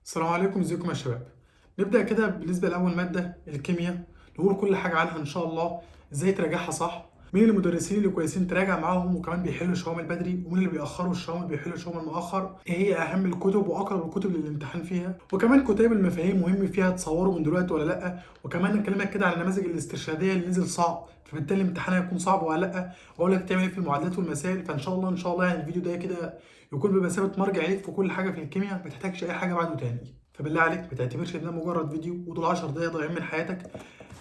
السلام عليكم، ازيكم يا شباب؟ نبدأ كده بالنسبة لأول مادة الكيمياء. نقول كل حاجة عنها إن شاء الله، ازاي تراجعها صح، مين المدرسين اللي كويسين تراجع معاهم وكمان بيحلوا الشوامل بدري، ومين اللي بيأخروا الشوامل بيحلوا الشوامل مؤخر، ايه هي أهم الكتب وأقرب الكتب للامتحان فيها، وكمان كتاب المفاهيم مهم فيها تصوروا من دلوقتي ولا لأ، وكمان نكلمك كده على النماذج الاسترشادية اللي نزل صعب فبالتالي الامتحان هيكون صعب ولا لأ، وأقول لك تعمل ايه في المعادلات والمسائل. فإن شاء الله يعني الفيديو ده كده يكون بمثابة مرجع ليك في كل حاجة في الكيمياء، ما تحتاجش أي حاجة بعده تاني. فبالله عليك ما تعتبرش ان ده مجرد فيديو ودول 10 دقايق ضايعين من حياتك.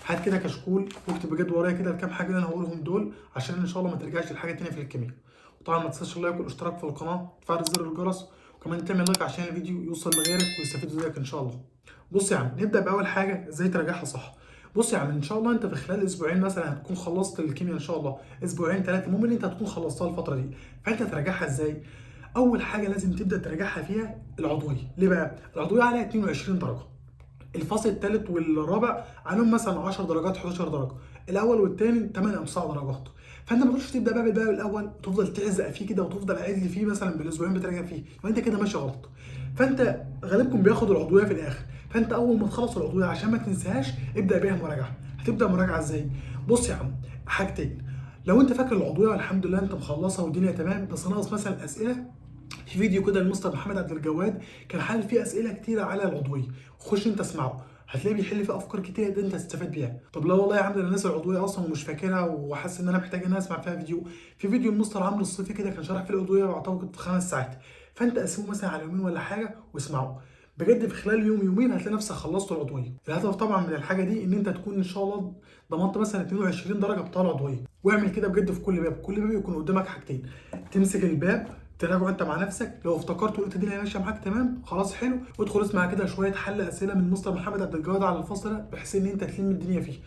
هات كده كشكول واكتب بجد ورايا كده الكام حاجه اللي انا هقولهم دول، عشان ان شاء الله ما ترجعش لحاجه تانيه في الكيمياء. وطبعا ما تنساش اللايك والاشتراك في القناه وتفعل زر الجرس، وكمان تعمل لايك عشان الفيديو يوصل لغيرك ويستفيد زيك ان شاء الله. بص يا عم، نبدا باول حاجه ازاي تراجعها صح. بص يا عم، ان شاء الله انت في خلال اسبوعين مثلا هتكون خلصت الكيمياء ان شاء الله، اسبوعين ثلاثه المهم ان انت هتكون خلصتها الفتره دي. فانت تراجعها ازاي؟ اول حاجه لازم تبدا تراجعها فيها العضويه. ليه بقى؟ العضويه عليها 22 درجه، الفصل الثالث والرابع عليهم مثلا 10 درجات 11 درجه، الاول والثاني 8 او 9 درجات. فانت ما تروحش تبدا بقى بالباب الاول وتفضل تعزق فيه كده وتفضل قاعد لي فيه مثلا بالاسبوعين بتراجع فيه، فانت كده ماشي غلط. فانت غالبكم بياخد العضويه في الاخر، فانت اول ما تخلص العضويه عشان ما تنساهاش ابدا بيها مراجعه. هتبدا مراجعه ازاي؟ بص يا عم، حاجتين. لو انت فاكر العضويه والحمد لله انت مخلصها والدنيا تمام، بس ناقص مثلا اسئله، في فيديو كده لمستر محمد عبد الجواد كان حل فيه اسئله كتيره على العضويه، خش انت اسمعه هتلاقيه بيحل فيه افكار كتيره ده انت هتستفاد بيها. طب لا والله يا عم، ده انا ناسي العضويه اصلا ومش فاكرها وحاسس ان انا محتاج ان انا اسمع فيها فيديو، في فيديو لمستر عمرو الصيفي كده كان شارح فيه العضويه واعتقد في 5 ساعات، فانت قسمه مثلا على يومين ولا حاجه واسمعه. بجد في خلال يوم يومين هتلاقي نفسك خلصت العضويه. الهدف طبعا من الحاجه دي ان انت تكون ان شاء الله ضمنت مثلا 22 درجه بتاع العضويه. واعمل كده بجد في كل باب، كل باب يكون قدامك حاجتين، تمسك الباب تراجعه انت مع نفسك، لو افتكرت وقلت الدنيا ماشيه معاك تمام خلاص حلو، وادخل اسمع كده شويه حل اسئله من مستر محمد عبد الجواد على الفصل ده بحيث ان انت تلم الدنيا فيه.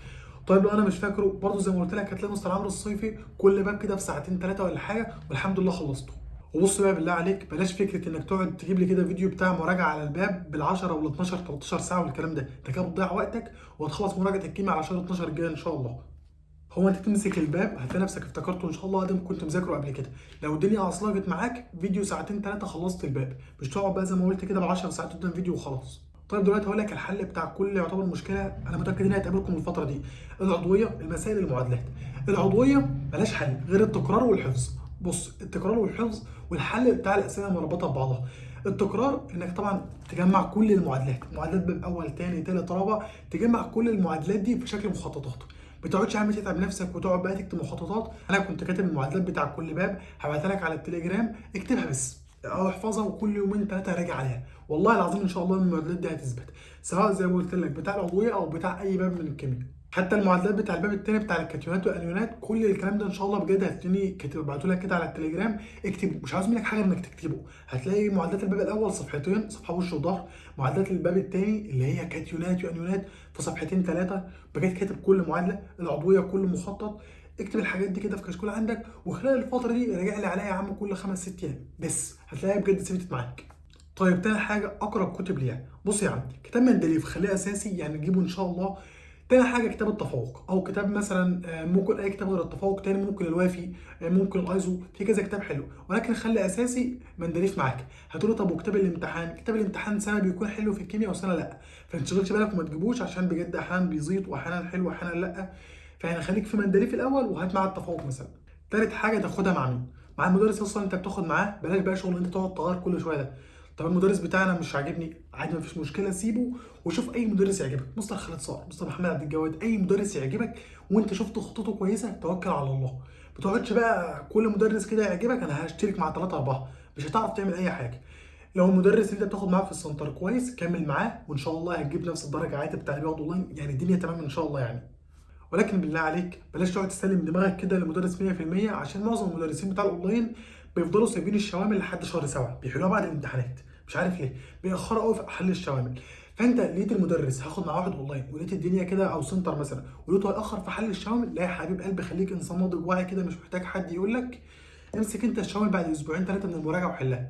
طيب لو انا مش فاكره برضه زي ما قلت لك هتلاقي مستر عمرو الصيفي كل باب كده في ساعتين ثلاثه ولا حاجه، والحمد لله خلصته. وبص بقى بالله عليك بلاش فكره انك تقعد تجيب لي كده فيديو بتاع مراجعه على الباب بال10 وال 12 13 ساعه والكلام ده، انت كده بتضيع وقتك وهتخلص مراجعه الكيمياء على شهر 12 الجاي ان شاء الله. هو انت تمسك الباب هتلاقي نفسك افتكرته ان شاء الله ادم كنت مذاكره قبل كده. لو الدنيا عصلجت معاك فيديو ساعتين ثلاثه خلصت الباب، مش تقعد بقى زي ما قلت كده ب10 ساعات قدام فيديو وخلاص. طيب دلوقتي هقول لك الحل بتاع كل يعتبر مشكله انا متاكد انها هتقابلكم الفتره دي. العضويه، المسائل، المعادلات. العضويه ملهاش حل غير التكرار والحفظ. بص، التكرار والحفظ والحل بتاع الاسئله مربوطه ببعضها. التكرار انك طبعا تجمع كل المعادلات، معادلات باب اول تاني تالت رابع، تجمع كل المعادلات دي في شكل مخططات. ما تقعدش يا عم تتعب نفسك وتقعد بقى تكتب مخططات. انا كنت كاتب المعادلات بتاع كل باب، هبعتها لك على التليجرام، اكتبها بس او احفظها وكل يومين ثلاثه راجع عليها، والله العظيم ان شاء الله المعادلات دي هتثبت، سواء زي ما قلت لك بتاع العضويه او بتاع اي باب من الكيمياء. حتى المعادلات بتاع الباب الثاني بتاع الكاتيونات والانيونات، كل الكلام ده ان شاء الله بجد هتلاقيني كاتب ابعته لك كده على التليجرام، اكتبه، مش عاوز منك حاجه انك تكتبه. هتلاقي معادلات الباب الاول صفحتين، صفحه وش وظهر، معادلات الباب الثاني اللي هي كاتيونات وانيونات في صفحتين ثلاثه، بجد كاتب كل معادله، العضويه كل مخطط. اكتب الحاجات دي كده في كشكول عندك، وخلال الفتره دي راجع لي عليها يا عم كل 5 6 ايام بس، هتلاقيها بجد ثبتت معاك. طيب تاني حاجه اقرب كتب ليها، بص يا عم، كتاب مندليف خليه اساسي يعني تجيبه ان شاء الله. تاني حاجه كتاب التفوق او كتاب مثلا ممكن اي كتاب غير التفوق تاني، ممكن الوافي، ممكن الايزو، في كذا كتاب حلو، ولكن خلي اساسي مندليف معاك. هتقول طب وكتاب الامتحان؟ كتاب الامتحان سنه بيكون حلو في الكيمياء وسنه لا، فما تشغلش بالك وما تجيبوش عشان بجد احيانا بيزيط واحيانا حلو واحيانا لا. فيعني خليك في مندليف الاول وهات معاه التفوق مثلا. تالت حاجه تاخدها مع مين؟ مع المدرس اصلا انت بتاخد معاه، بلاش بقى شغل انت تقعد تغير كل شويه ده. طب المدرس بتاعنا مش عاجبني، عادي مفيش مشكله سيبه وشوف اي مدرس يعجبك، مستر خالد صقر، مستر محمد عبد الجواد، اي مدرس يعجبك وانت شفت خطته كويسه توكل على الله. ما تقعدش بقى كل مدرس كده يعجبك انا هشترك مع 3 4، مش هتعرف تعمل اي حاجه. لو المدرس اللي انت بتاخد معاه في السنتر كويس كمل معاه وان شاء الله هتجيب نفس الدرجه عادي بتاع اللي بياخد اونلاين، يعني الدنيا تمام ان شاء الله يعني. ولكن بالله عليك بلاش تقعد تسلم دماغك كده لمدرس 100%، عشان معظم المدرسين بتاع الاونلاين بيفضلوا سايبين الشوامل لحد شهر 7 بيحلوها بعد الامتحانات، مش عارف ليه بيأخروا قوي في حل الشوامل. فانت لقيت المدرس هاخد مع واحد اونلاين ولقيت الدنيا كده او سنتر مثلا ولقيته هيأخر في حل الشوامل، لا يا حبيب قلبي خليك انسان ناضج واعي كده، مش محتاج حد يقول لك. امسك انت الشوامل بعد اسبوعين ثلاثه من المراجعه وحلها.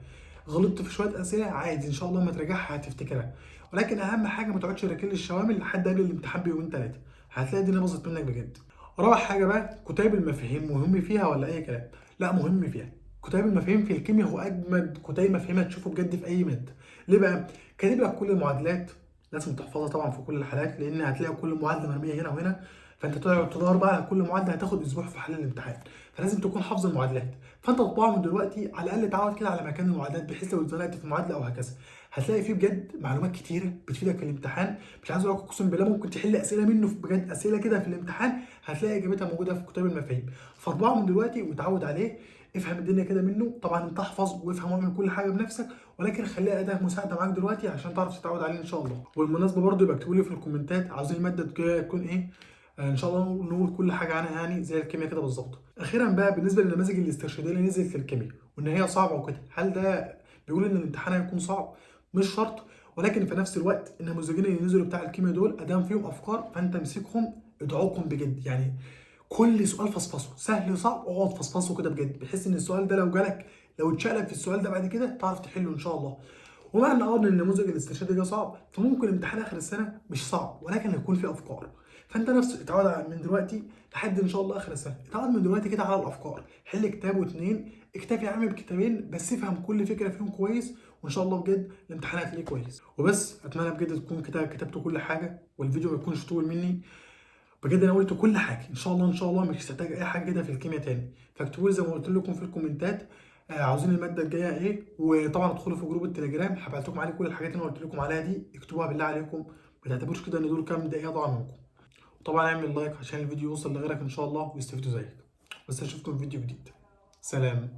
غلطت في شويه اسئله عادي ان شاء الله ما تراجعها هتفتكرها، ولكن اهم حاجه ما تقعدش راكن الشوامل لحد قبل الامتحان بيومين ثلاثه، هتلاقي الدنيا باظت منك بجد. رابع حاجه بقى كتاب المفاهيم، مهم فيها ولا اي كلام؟ لا مهم فيها. كتاب المفاهيم في الكيمياء هو اجمد كتاب مفاهيم هتشوفه بجد في اي ماده. ليه بقى؟ كاتب لك كل المعادلات، لازم تحفظها طبعا في كل الحالات، لان هتلاقي كل معادله مرميه هنا وهنا، فانت تقعد تدور بقى على كل معادله، هتاخد اسبوع في حل الامتحان، فلازم تكون حافظ المعادلات. فانت تطبعه من دلوقتي، على الاقل اتعود كده على مكان المعادلات، بحيث لو اتزنقت في معادله او هكذا هتلاقي فيه بجد معلومات كتيره بتفيدك في الامتحان. مش عايز اقول لك اقسم بالله ممكن تحل اسئله منه، بجد اسئله كده في الامتحان هتلاقي اجابتها موجوده في كتاب المفاهيم. فاطبعه من دلوقتي وتعود عليه، افهم الدنيا كده منه. طبعا انت احفظ وافهم واعمل كل حاجه بنفسك، ولكن خليها اداه مساعده معاك دلوقتي عشان تعرف تتعود عليه ان شاء الله. وبالمناسبه برضو يبقى اكتبوا لي في الكومنتات عاوزين الماده الجايه تكون ايه. ان شاء الله نقول كل حاجه عنها، يعني زي الكيمياء كده بالظبط. اخيرا بقى بالنسبه للنماذج الاسترشاديه اللي نزلت للكيمياء وان هي صعبه وكده، هل ده بيقول ان الامتحان هيكون صعب؟ مش شرط، ولكن في نفس الوقت النموذجين اللي نزلوا بتاع الكيمياء دول ادام فيهم افكار، فانت امسكهم ادعوكم بجد يعني. كل سؤال فصفصه، سهل صعب اقعد فصفصه كده بجد، بحيث ان السؤال ده لو جالك، لو اتشقلب في السؤال ده بعد كده تعرف تحله ان شاء الله. ومع ان النموذج الاسترشادي ده صعب، فممكن امتحان اخر السنه مش صعب ولكن هيكون فيه افكار. فانت نفسك اتعود من دلوقتي لحد ان شاء الله اخر السنه، اتعود من دلوقتي كده على الافكار، حل كتاب واتنين، اكتفي يا عم بكتابين بس، افهم كل فكره فيهم كويس، وان شاء الله بجد الامتحان هتلاقيه كويس. وبس اتمنى بجد تكون كده كتبت كل حاجه، والفيديو ما يكونش طول مني. بجد انا قلت كل حاجه، ان شاء الله ان شاء الله مش هحتاج اي حاجه كده في الكيمياء تاني. فاكتبوا لي زي ما قلت لكم في الكومنتات عاوزين الماده الجايه ايه. وطبعا ادخلوا في جروب التليجرام، هبعت لكم عليه كل الحاجات اللي انا قلت لكم عليها دي، اكتبوها بالله عليكم، ما تعتبروش كده ان دول كام دقيقه ضاع منكم. وطبعا اعمل لايك عشان الفيديو يوصل لغيرك ان شاء الله ويستفيدوا زيك. بس اشوفكم في فيديو جديد. سلام.